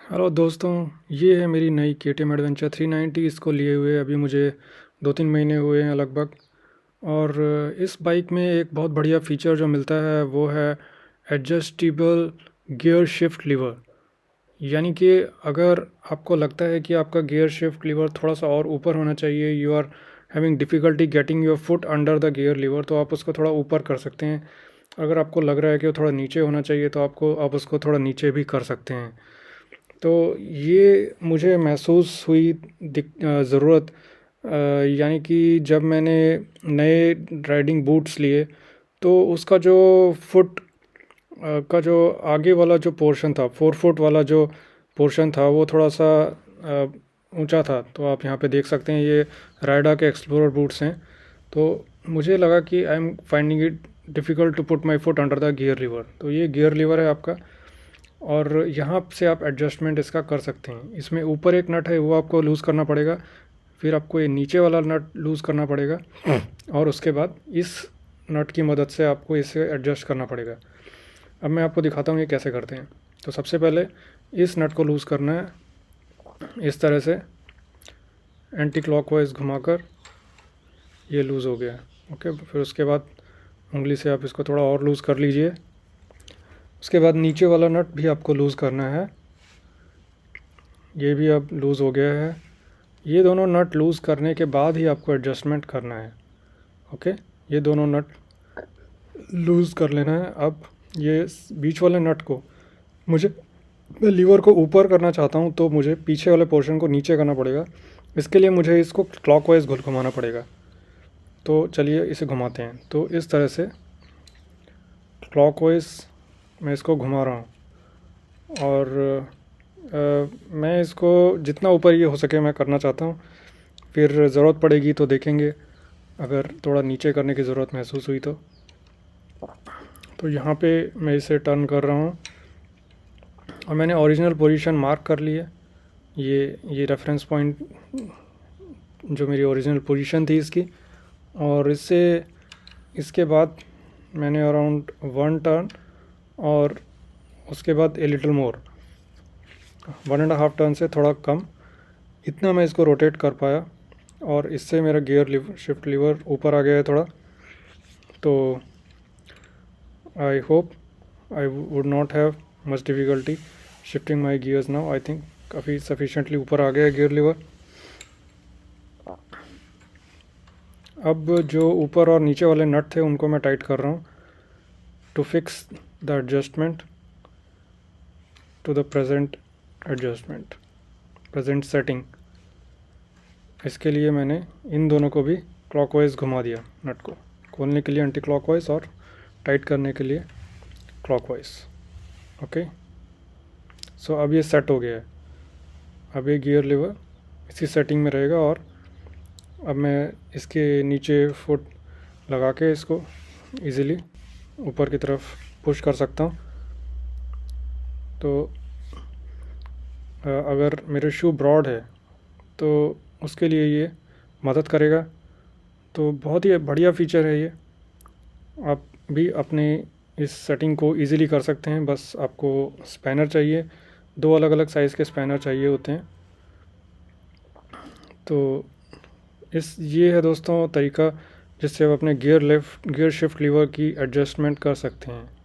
Hello दोस्तों, ये है मेरी नई KTM एडवेंचर 390। इसको लिए हुए अभी मुझे 2-3 महीने हुए हैं लगभग। और इस बाइक में एक बहुत बढ़िया फीचर जो मिलता है वो है एडजस्टेबल गियर शिफ्ट लीवर। यानी कि अगर आपको लगता है कि आपका गियर शिफ्ट लीवर थोड़ा सा और ऊपर होना चाहिए, you are having difficulty getting your foot under the gear lever, तो आप उसको थोड़ा ऊपर कर सकते हैं। अगर आपको लग रहा है कि वो थोड़ा नीचे होना चाहिए तो आप उसको थोड़ा नीचे भी कर सकते हैं। तो ये मुझे महसूस हुई ज़रूरत, यानी कि जब मैंने नए राइडिंग बूट्स लिए तो उसका जो फुट का जो आगे वाला जो पोर्शन था, 4 फुट वाला जो पोर्शन था, वो थोड़ा सा ऊंचा था। तो आप यहाँ पे देख सकते हैं, ये राइडा के एक्सप्लोरर बूट्स हैं। तो मुझे लगा कि I am finding it difficult to put my foot under the gear lever. तो ये गियर लीवर है आपका, और यहाँ से आप एडजस्टमेंट इसका कर सकते हैं। इसमें ऊपर एक नट है, वो आपको लूज़ करना पड़ेगा। फिर आपको ये नीचे वाला नट लूज़ करना पड़ेगा, और उसके बाद इस नट की मदद से आपको इसे एडजस्ट करना पड़ेगा। अब मैं आपको दिखाता हूँ ये कैसे करते हैं। तो सबसे पहले इस नट को लूज़ करना है, इस तरह से एंटी क्लॉकवाइज घुमाकर। ये लूज़ हो गया। ओके, फिर उसके बाद उंगली से आप इसको थोड़ा और लूज़ कर लीजिए। उसके बाद नीचे वाला नट भी आपको लूज़ करना है, ये भी अब लूज़ हो गया है। ये दोनों नट लूज़ करने के बाद ही आपको एडजस्टमेंट करना है। ओके, ये दोनों नट लूज़ कर लेना है। अब ये बीच वाले नट को मैं लीवर को ऊपर करना चाहता हूँ, तो मुझे पीछे वाले पोर्शन को नीचे करना पड़ेगा। इसके लिए मुझे इसको क्लॉकवाइज घुमाना पड़ेगा। तो चलिए इसे घुमाते हैं। तो इस तरह से क्लॉकवाइज मैं इसको घुमा रहा हूँ, और मैं इसको जितना ऊपर ये हो सके मैं करना चाहता हूँ। फिर ज़रूरत पड़ेगी तो देखेंगे, अगर थोड़ा नीचे करने की ज़रूरत महसूस हुई तो यहाँ पे मैं इसे टर्न कर रहा हूँ, और मैंने ओरिजिनल पोजीशन मार्क कर ली है। ये रेफरेंस पॉइंट जो मेरी ओरिजिनल पोजीशन थी इसकी। और इसके बाद मैंने अराउंड 1 टर्न, और उसके बाद ए लिटिल मोर 1.5 टर्न से थोड़ा कम, इतना मैं इसको रोटेट कर पाया। और इससे मेरा शिफ्ट लीवर ऊपर आ गया है थोड़ा। तो I hope I would not have much difficulty shifting my gears now. I think काफ़ी सफिशेंटली ऊपर आ गया है गियर लीवर। अब जो ऊपर और नीचे वाले नट थे उनको मैं टाइट कर रहा हूँ, to fix the adjustment to the present setting. इसके लिए मैंने इन दोनों को भी क्लॉकवाइज घुमा दिया। नट को खोलने के लिए एंटी क्लॉकवाइज, और टाइट करने के लिए क्लॉकवाइज। ओके, सो अब ये सेट हो गया है। अब ये गियर लीवर इसी सेटिंग में रहेगा, और अब मैं इसके नीचे फुट लगा के इसको इजीली ऊपर की तरफ पुश कर सकता हूँ। तो अगर मेरे शू ब्रॉड है तो उसके लिए ये मदद करेगा। तो बहुत ही बढ़िया फीचर है ये। आप भी अपने इस सेटिंग को इजीली कर सकते हैं। बस आपको स्पैनर चाहिए, 2 अलग अलग साइज़ के स्पैनर चाहिए होते हैं। तो ये है दोस्तों तरीका, जिससे आप अपने गियर शिफ्ट लीवर की एडजस्टमेंट कर सकते हैं।